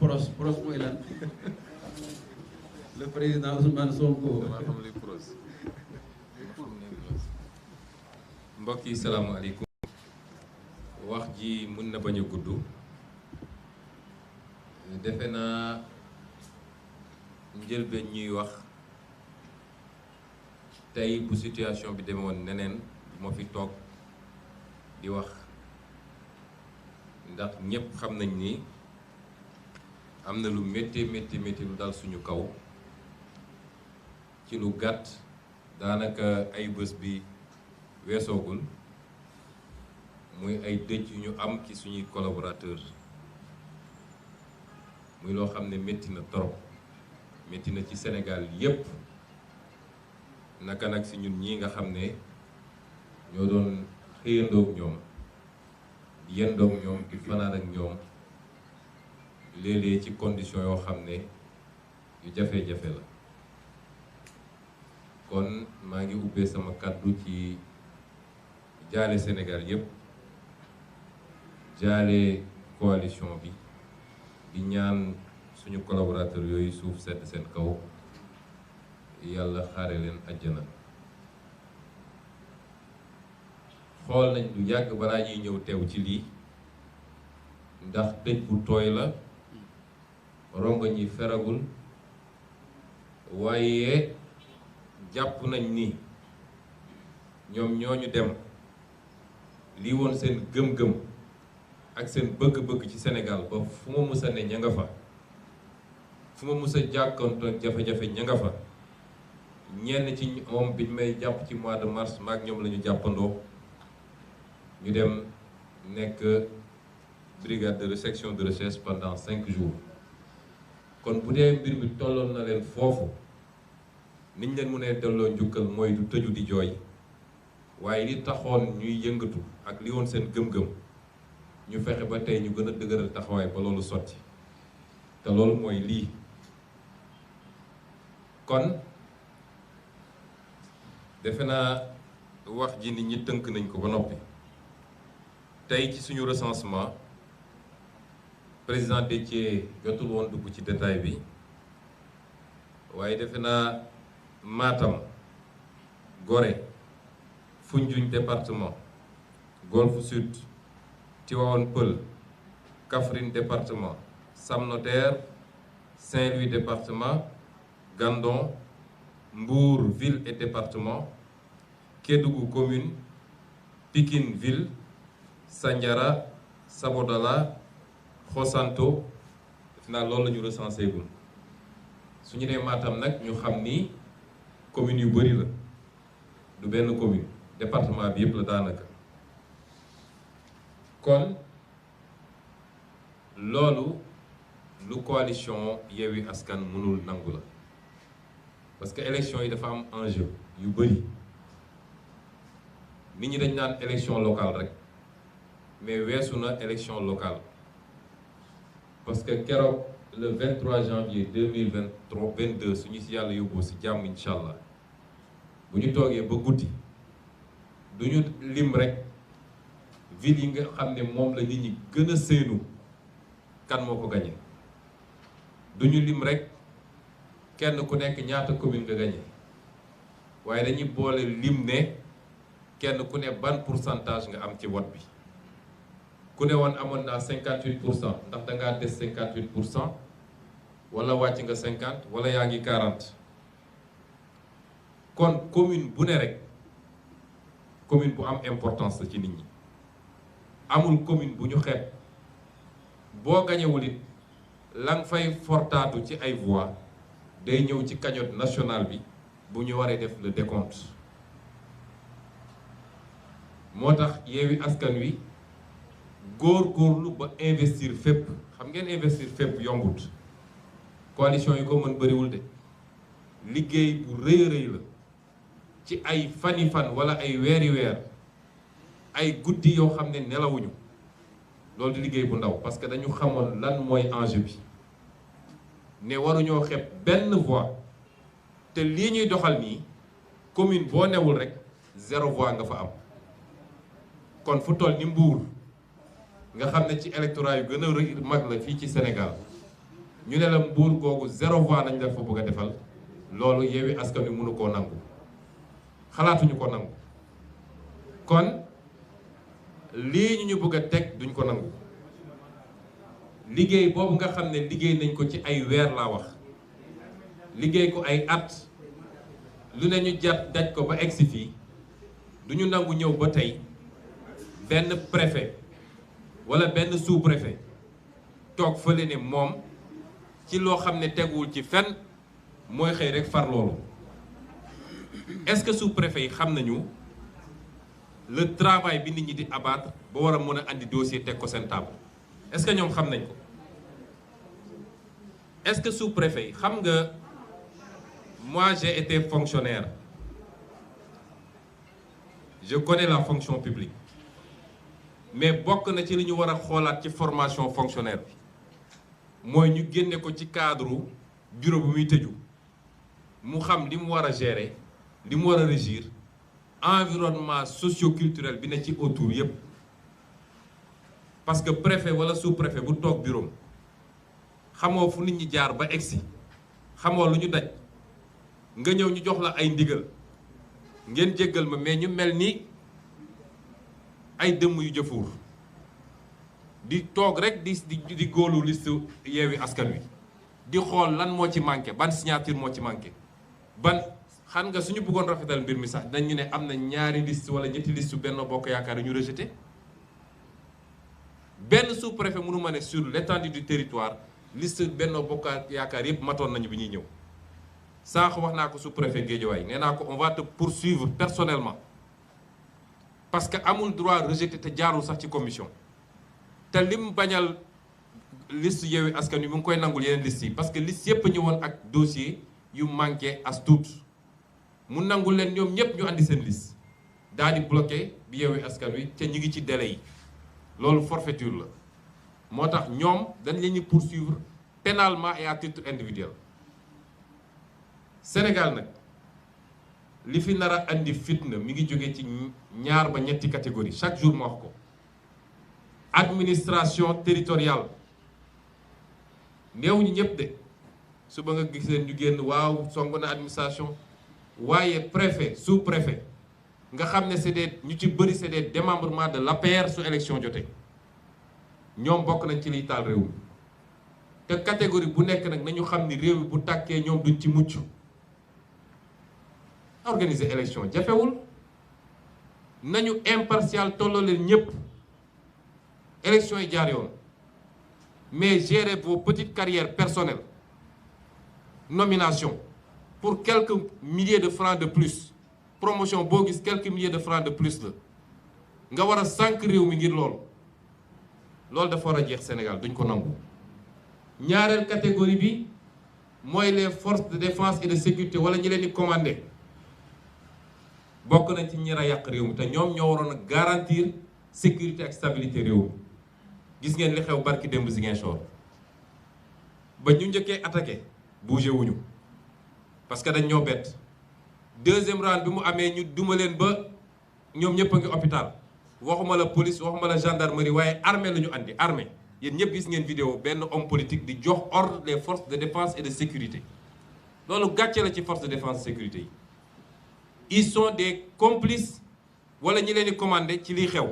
pros mooy lan le président Ousmane Sonko. mbokk yi salaamaaleykum. wax ji mën na bañ a gudd. defe naa njëlbeen ñuy wax tey bu situation bi demewoon neneen moo fi toog di wax ndax ñépp xam nañ ni am na lu métti lu dal suñu kaw ci lu gàtt daanaka ay bés bi weesoogul muy ay dëj yu ñu am ci suñuy collaborateurs muy loo xam ne métti na trop métti na ci Sénégal yépp naka nag si ñun ñii nga xam ne ñoo doon xëyandoog ñoom di yendoog ñoom di fanaan ak ñoom léeg-léeg ci condition yoo xam ne yu jafe-jafe la kon maa ngi ubbee sama kàddu ci jaale Sénégal yépp jaale coalition bi di ñaan suñu collaborateur yooyu suuf sedd seen kaw yàlla xaare leen àjjana. xool nañ lu yàgg balaa ñuy ñëw teew ci lii ndax dëj bu tooy la rongo ñi feragul waaye jàpp nañ ni ñoom ñooñu dem lii woon seen gëm-gëm ak seen bëgg-bëgg ci Sénégal ba fu ma musa ne ña nga fa fu ma musa jàkkoonte jafe-jafe ña nga fa ñenn ci ñoom biñ may jàpp ci mois de mars maak ñoom la ñu jàppandoo ñu dem nekk brigade de section de recherche pendant 5 jours kon bu dee mbir mi tolloon na leen foofu niñ leen mënee delloo njukkal mooy du tëju di jooy waaye li taxoon ñuy yëngatu ak li woon seen gëm-gëm ñu fexe ba tey ñu gën a dëgëral taxawaay ba loolu sotti te loolu mooy lii kon defe naa wax ji nit ñi tënk nañ ko ba noppi tey ci suñu recensement président Déthié jotul woon dugg ci détail bi waaye defe naa Matam Gorée Foundiougne département Golfe Sud Tivaouane Peulh Kaffrine département Sam Notaire Saint-Louis département Gandon Mbour ville et département Kédougou commune Pikine ville Sandiara Sabodala Xosanto def naa loolu la ñu recensé gul su ñu nee Matam nag ñu xam ni communes yu bari la du benn commune département bi yëpp la daanaka kon loolu lu coalition Yewwi Askan mënul nangu la parce que élection yi dafa am enjeu yu bari nit ñi dañ naan élection locale rek mais weesu na élection locale parce que keroog le 23 janvier 2022 suñu si yàlla yóbboo si jàmm incha allah bu ñu toogee ba guddi du ñu lim rek ville yi nga xam ne moom la nit ñi gën a séenu kan moo ko gañe du ñu lim rek kenn ku nekk ñaata commune nga gañe waaye dañuy boole lim ne kenn ku ne ban pourcentage nga am ci vote bi ku ne woon amoon naa 58% ndax da ngaa des 58% wala wàcc nga 50 wala yaa ngi 40 kon commune bu ne rek commune bu am importance la ci nit ñi amul commune bu ñu xeeb boo gañewul it la nga fay fortaatu ci ay voix day ñëw ci cagnotte nationale bi bu ñu waree def le décompte moo tax Yewwi Askan Wi góor-góorlu ba investir fépp xam ngeen investir fépp yombut coalition yi ko mën bëriwul de liggéey bu rëy a rëy la ci ay fani fan wala ay weeri weer ay guddi yoo xam ne nelawuñu loolu di liggéey bu ndaw parce que dañu xamoon lan mooy enjeu bi ne waruñoo xeeb benn voix te lii ñuy doxal nii commune boo newul rek 0 voix nga fa am kon fu toll ni Mbour nga xam ne ci électorat yu gën a mag la fii ci Sénégal ñu ne la Mbour googu 0 voix lañ la fa bëgg a defal loolu Yewwi Askan Wi mënu koo nangu xalaatuñu ko nangu kon lii ñu bëgg a teg duñ ko nangu liggéey boobu nga xam ne liggéey nañ ko ci ay weer laa wax liggéey ko ay at lu ne ñu jat daj ko ba egsi fii duñu nangu ñëw ba tey benn préfet wala benn sous-préfet toog fële ne moom ci loo xam ne teguwul ci fenn mooy xëy rek far loolu est-ce que sous-préfet yi xam nañu le travail bi nit ñi di abattre ba war a mën a andi dossier teg ko seen table est-ce que ñoom xam nañ ko est-ce que sous-préfet yi xam nga moi j'ai été fonctionnaire je connais la fonction publique mais bokk na ci li ñu war a xoolaat ci formation fonctionnaire bi mooy ñu génne ko ci cadre bureau bu muy tëju mu xam li mu war a gérer li mu war a régir environnement socio-culturel bi ne ci autour yépp parce que préfet wala sous-préfet bu toog bureau xamoo fu nit ñi jaar ba egsi xamoo lu ñu daj nga ñëw ñu jox la ay ndigal ngeen jéggal ma mais ñu mel ni ay dëmm yu jëfuur di toog rek di góolu liste Yewwi Askan Wi di xool lan moo ci manqué ban signature moo ci manqué ban xam nga suñu bëggoon rafetal mbir mi sax dañ ñu ne am na ñaari liste wala ñetti liste Benno Bokk Yaakaar yu ñu rejeté benn sous-préfet mënu ma ne sur l'étendue du territoire liste Benno Bokk Yaakaar yëpp matoon nañu bi ñuy ñëw sànq wax naa ko sous-préfet Guédiawaye nee naa ko on va te poursuivre personnellement parce que amul droit rejeté te jaarul sax ci commission te lim bañal liste Yewwi Askan Wi mu ngi koy nangul yeneen liste yi parce que liste yëpp ñëwoon ak dossier yu manqué as tuut mu nangul leen ñoom ñëpp ñu andi seen liste daal di bloqué bi Yewwi Askan Wi te ñu ngi ci délai yi loolu forfaiture la moo tax ñoom dañ leen di poursuivre pénalement et à titre individuel Sénégal nag li fi nar a andi fitna mi ngi jóge ci ñaar ba ñetti catégorie chaque jour ma wax ko administration territoriale néew ñu ñëpp de suba nga gis leen ñu génn waaw song na administration waaye préfet sous-préfet nga xam ne c'est des ñu ci bëri c'est des démembrements de l'APR su élection jotee ñoom bokk nañ ci liy taal réew mi te catégorie bu nekk nag nañu xam ni réew mi bu tàkkee ñoom duñ ci mucc organiser élection jafewul nañu impartial tolloo leen ñëpp élection yi jaar yoon mais gérer vos petites carrières personnelles nomination pour quelques milliers de francs de plus promotion boo gis quelques milliers de francs de plus la nga war a sànq réew mi ngir loolu dafa war a jeex Sénégal duñ ko nangu. ñaareel catégorie bi mooy les forces de défense et de sécurité wala ñi leen di commander bokk nañ ci ñi a yàq réew mi te ñoom ñoo waroon a garantir sécurité ak stabilité réew mi gis ngeen li xew barki démb Ziguinchor ba ñu njëkkee attaqué bougé wuñu parce que dañ ñoo bett deuxième round bi mu amee ñu duma leen ba ñoom ñëpp a ngi hôpital waxuma la police waxuma la gendarmerie waaye armée la ñu andi armée yéen ñëpp gis ngeen vidéo benn homme politique di jox ordre des forces de défense et de sécurité loolu gàcce la ci forces de défense et sécurité yi ils sont des complices wala ñi leen di commandé ci liy xew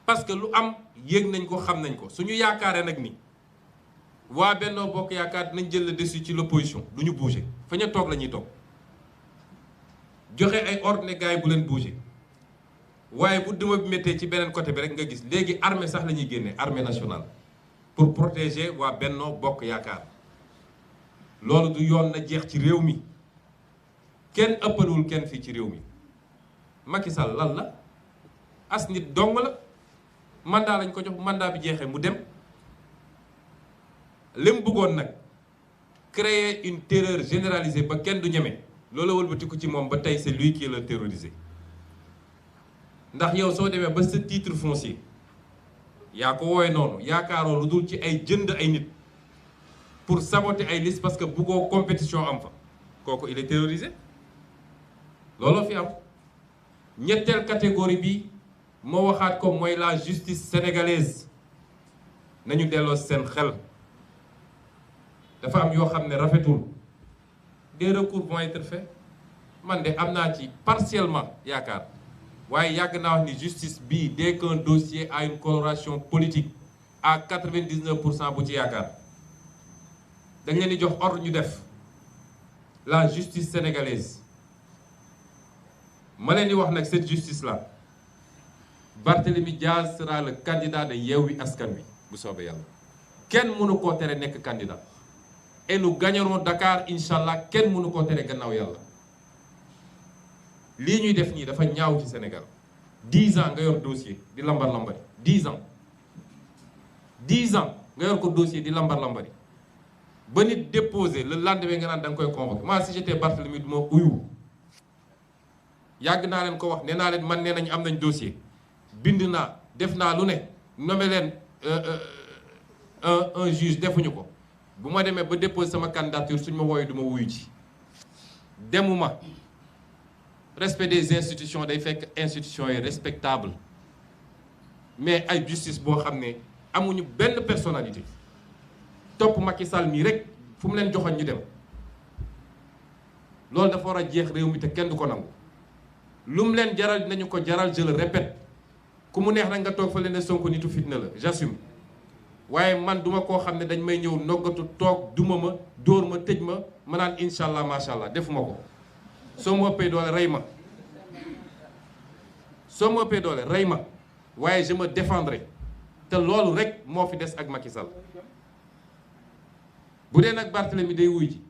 parce que lu am yéeg nañ ko xam nañ ko suñu yaakaaree nag ni waa Benno Bokk Yaakaar dinañ jël le dessus ci l'opposition du ñu bouger fa ñu toog la ñuy toog joxe ay ordre ne gars yi bu leen bouger waaye bu duma bi méttee ci beneen côté bi rek nga gis léegi armée sax la ñuy génne armée nationale pour protéger waa Benno Bokk Yaakaar loolu du yoon na jeex ci réew mi kenn ëppalul kenn fii ci réew mi Macky Sall lan la as nit dong la mandat lañ ko jox mandat bi jeexee mu dem li mu bëggoon nag créer une terreur généralisée ba kenn du ñeme loolu wëlbatiku ci moom ba tey c'est lui qui est le terrorisé ndax yow soo demee ba sa titre foncier yaa ko woowee noonu yaakaaroo lu dul ci ay jënd ay nit pour saboter ay liste parce que bëggoo compétition am fa kooku il est terrorisé looloo fi am ñetteel catégorie bi moo waxaat ko mooy la justice sénégalaise nañu delloo seen xel dafa am yoo xam ne rafetul des recours vont être faits man de am naa ci partiellement yaakaar waaye yàgg naa wax ni justice bii dès qu'un dossier a une coloration politique à 99% bu ci yaakaar dañ leen di jox ordre ñu def la justice sénégalaise ma leen di wax nag cette justice là Barthélémy Diaz sera le candidat de Yewwi Askan Wi bu soobee yàlla kenn mënu koo tere nekk candidat et nous gagnerons Dakar incha allah kenn mënu koo tere gannaaw yàlla lii ñuy def nii dafa ñaaw ci Sénégal 10 ans nga yor dossier di lambar lambari 10 ans nga yor ko dossier di lambar lambari ba nit déposé le lendemain nga naan da nga koy convoqué moi si j'étais Barthélémy du ma uyu yàgg naa leen ko wax nee naa leen man nee nañ am nañ dossier bind naa def naa lu ne nommé leen un juge defuñu ko bu ma demee ba déposé sama candidature suñ ma wooyu du ma wuyu ci demuma respect des institutions day fekk institutions yi respectable mais ay justice boo xam ne amuñu benn personnalité topp Macky Sall mii rek fu mu leen joxoon ñu dem loolu dafa war a jeex réew mi te kenn du ko nangu lu mu leen jaral dinañu ko jaral je le répète ku mu neex nag nga toog fa leen ne Sonko nitu fitna la j'assume waaye man duma koo xam ne dañ may ñëw noggatu toog duma ma dóor ma tëj ma ma naan incha allah macha allah defuma ko soo ma ëppee doole rey ma waaye je me défendrai te loolu rek moo fi des ak Macky Sall bu dee nag Barthélémy day wuy ji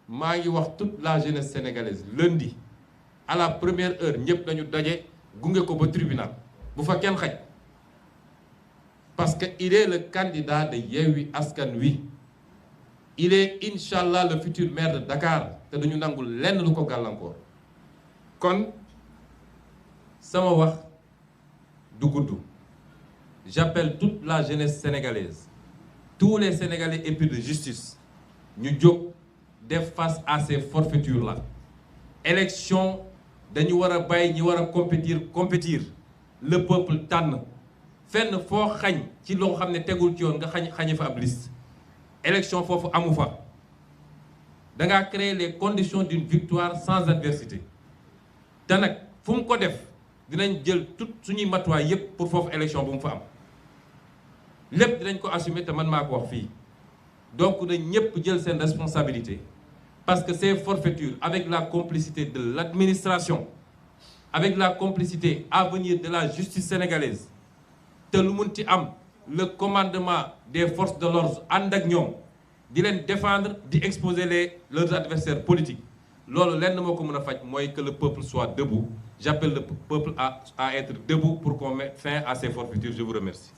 maa ngi wax toute la jeunesse sénégalaise lundi à la première heure ñëpp dañu daje gunge ko ba tribunal bu fa kenn xaj parce que il est le candidat de Yewwi Askan Wi il est inchallah le futur maire de Dakar te duñu nangul lenn lu ko gàllankoor kon sama wax du gudd j'appelle toute la jeunesse sénégalaise tous les Sénégalais épris de justice ñu jóg def face à ces forfaitures là élection dañu war a bàyyi ñi war a compétir le peuple tànn fenn foo xañ ci loo xam ne tegul ci yoon nga xañe fa ab liste élection foofu amu fa dangaa créer les conditions d'une victoire sans adversité te nag fu mu ko def dinañ jël tout suñuy matuwaay yépp pour foofu élection bu mu fa am lépp dinañ ko assumer te man maa ko wax fii donc na ñépp jël seen responsabilité parce que ces forfaitures avec la complicité de l'administration avec la complicité à venir de la justice sénégalaise te lu mun ci am le commandement des forces de l'ordre ànd ak ñoom di leen défendre di exposer leurs adversaires politiques loolu lenn moo ko mën a faj mooy que le peuple soit debout j'appelle le peuple à être debout pour qu'on mette fin à ces forfaitures je vous remercie